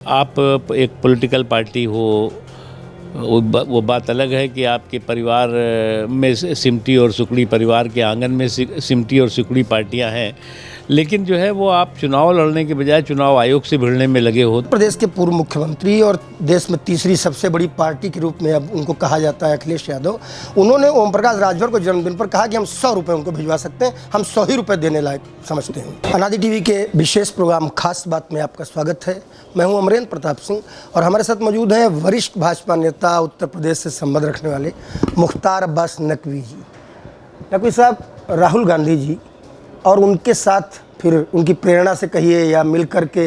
आप एक political party हो, वो बात अलग है कि आपके परिवार में सिमटी और सुकड़ी, परिवार के आंगन में सिमटी और सुकड़ी पार्टियां हैं, लेकिन जो है वो आप चुनाव लड़ने के बजाय चुनाव आयोग से भिड़ने में लगे हो। प्रदेश के पूर्व मुख्यमंत्री और देश में तीसरी सबसे बड़ी पार्टी के रूप में अब उनको कहा जाता है अखिलेश यादव, उन्होंने ओम प्रकाश राजभर को जन्मदिन पर कहा कि हम 100 रुपये उनको भिजवा सकते हैं, हम 100 ही रुपये देने लायक समझते हैं। अनादि टीवी के विशेष प्रोग्राम खास बात में आपका स्वागत है। मैं हूं अमरेंद्र प्रताप सिंह और हमारे साथ मौजूद हैं वरिष्ठ भाजपा नेता, उत्तर प्रदेश से संबंध रखने वाले मुख्तार अब्बास नकवी जी। नकवी साहब, राहुल गांधी जी और उनके साथ फिर उनकी प्रेरणा से कहिए या मिल कर के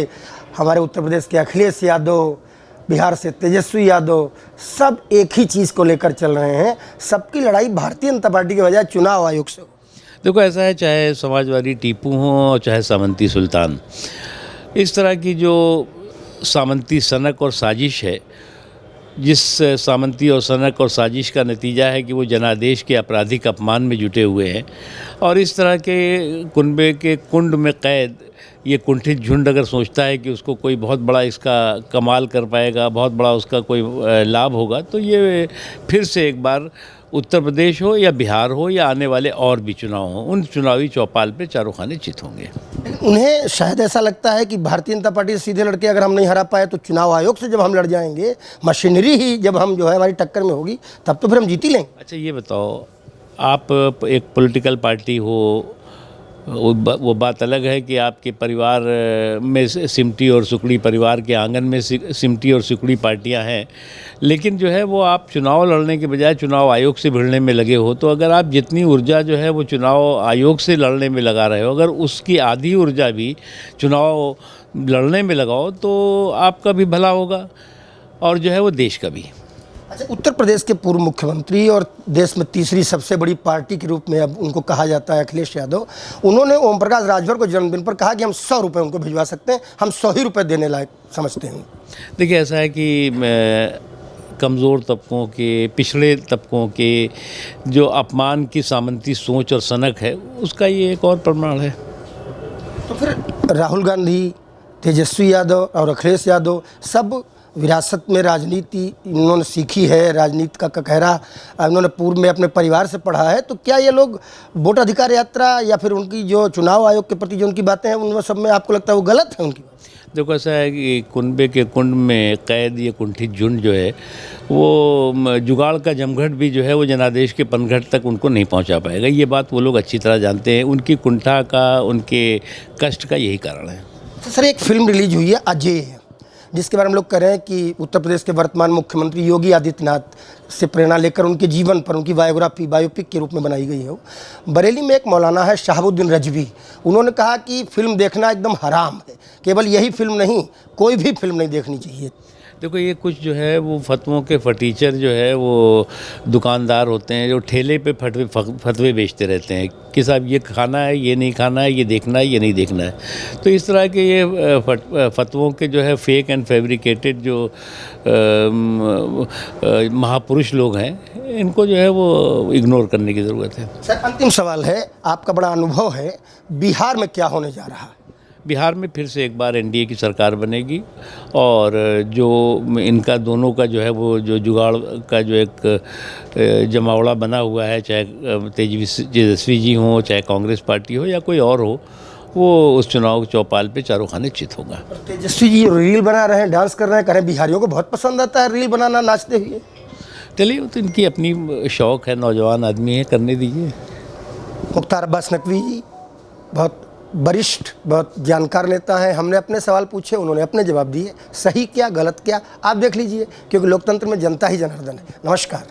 हमारे उत्तर प्रदेश के अखिलेश यादव, बिहार से तेजस्वी यादव, सब एक ही चीज़ को लेकर चल रहे हैं। सबकी लड़ाई भारतीय जनता पार्टी के बजाय चुनाव आयोग से हो। देखो, ऐसा है, चाहे समाजवादी टीपू हों चाहे सामंती सुल्तान, इस तरह की जो सामंती सनक और साजिश है, जिस सामंती और सनक और साजिश का नतीजा है कि वो जनादेश के आपराधिक अपमान में जुटे हुए हैं। और इस तरह के कुनबे के कुंड में कैद ये कुंठित झुंड अगर सोचता है कि उसको कोई बहुत बड़ा इसका कमाल कर पाएगा, बहुत बड़ा उसका कोई लाभ होगा, तो ये फिर से एक बार उत्तर प्रदेश हो या बिहार हो या आने वाले और भी चुनाव हों, उन चुनावी चौपाल पे चारों खाने चित होंगे। उन्हें शायद ऐसा लगता है कि भारतीय जनता पार्टी से सीधे लड़के अगर हम नहीं हरा पाए तो चुनाव आयोग से जब हम लड़ जाएंगे, मशीनरी ही जब हम जो है हमारी टक्कर में होगी, तब तो फिर हम जीत ही लेंगे। अच्छा, ये बताओ, आप एक पॉलिटिकल पार्टी हो, वो बात अलग है कि आपके परिवार में सिमटी और सुकड़ी, परिवार के आंगन में सिमटी और सुकड़ी पार्टियां हैं, लेकिन जो है वो आप चुनाव लड़ने के बजाय चुनाव आयोग से भिड़ने में लगे हो। तो अगर आप जितनी ऊर्जा जो है वो चुनाव आयोग से लड़ने में लगा रहे हो, अगर उसकी आधी ऊर्जा भी चुनाव लड़ने में लगाओ तो आपका भी भला होगा और जो है वो देश का भी। अच्छा, उत्तर प्रदेश के पूर्व मुख्यमंत्री और देश में तीसरी सबसे बड़ी पार्टी के रूप में अब उनको कहा जाता है अखिलेश यादव, उन्होंने ओम प्रकाश राजभर को जन्मदिन पर कहा कि हम 100 रुपये उनको भिजवा सकते हैं, हम 100 ही रुपये देने लायक समझते हैं। देखिए, ऐसा है कि कमज़ोर तबकों के, पिछड़े तबकों के जो अपमान की सामंती सोच और सनक है, उसका ये एक और प्रमाण है। तो फिर राहुल गांधी, तेजस्वी यादव और अखिलेश यादव सब विरासत में राजनीति इन्होंने सीखी है, राजनीति का ककहरा इन्होंने पूर्व में अपने परिवार से पढ़ा है, तो क्या ये लोग वोट अधिकार यात्रा या फिर उनकी जो चुनाव आयोग के प्रति जो उनकी बातें हैं उनमें सब में आपको लगता है वो गलत है उनकी? देखो, ऐसा है कि कुनबे के कुंड में कैद ये कुंठित झुंड जो है वो जुगाड़ का जमघट भी जो है वो जनादेश के पनघट तक उनको नहीं पहुंचा पाएगा। ये बात वो लोग अच्छी तरह जानते हैं। उनकी कुंठा का, उनके कष्ट का यही कारण है। तो सर, एक फिल्म रिलीज हुई है अजय, जिसके बारे में लोग कह रहे हैं कि उत्तर प्रदेश के वर्तमान मुख्यमंत्री योगी आदित्यनाथ से प्रेरणा लेकर उनके जीवन पर उनकी बायोग्राफी, बायोपिक के रूप में बनाई गई है। बरेली में एक मौलाना है शहाबुद्दीन रजवी, उन्होंने कहा कि फिल्म देखना एकदम हराम है, केवल यही फिल्म नहीं, कोई भी फिल्म नहीं देखनी चाहिए। देखो, ये कुछ जो है वो फतवों के फटीचर जो है वो दुकानदार होते हैं जो ठेले पे फतवे बेचते रहते हैं कि साहब ये खाना है, ये नहीं खाना है, ये देखना है, ये नहीं देखना है। तो इस तरह के ये फतवों के जो है फेक एंड फैब्रिकेटेड जो महापुरुष लोग हैं, इनको जो है वो इग्नोर करने की ज़रूरत है। सर, अंतिम सवाल है, आपका बड़ा अनुभव है, बिहार में क्या होने जा रहा है? बिहार में फिर से एक बार एनडीए की सरकार बनेगी और जो इनका दोनों का जो है वो जो जुगाड़ का जो एक जमावड़ा बना हुआ है, चाहे तेजस्वी जी हों, चाहे कांग्रेस पार्टी हो या कोई और हो, वो उस चुनाव चौपाल पे चारों खाने चित होगा। तेजस्वी जी रील बना रहे हैं, डांस कर रहे हैं, करें, बिहारियों को बहुत पसंद आता है रील बनाना नाचते हुए। चलिए, तो इनकी अपनी शौक़ है, नौजवान आदमी है, करने दीजिए। मुख्तार अब्बास नकवी जी बहुत वरिष्ठ, बहुत जानकार नेता हैं। हमने अपने सवाल पूछे, उन्होंने अपने जवाब दिए। सही क्या, गलत क्या, आप देख लीजिए, क्योंकि लोकतंत्र में जनता ही जनार्दन है। नमस्कार।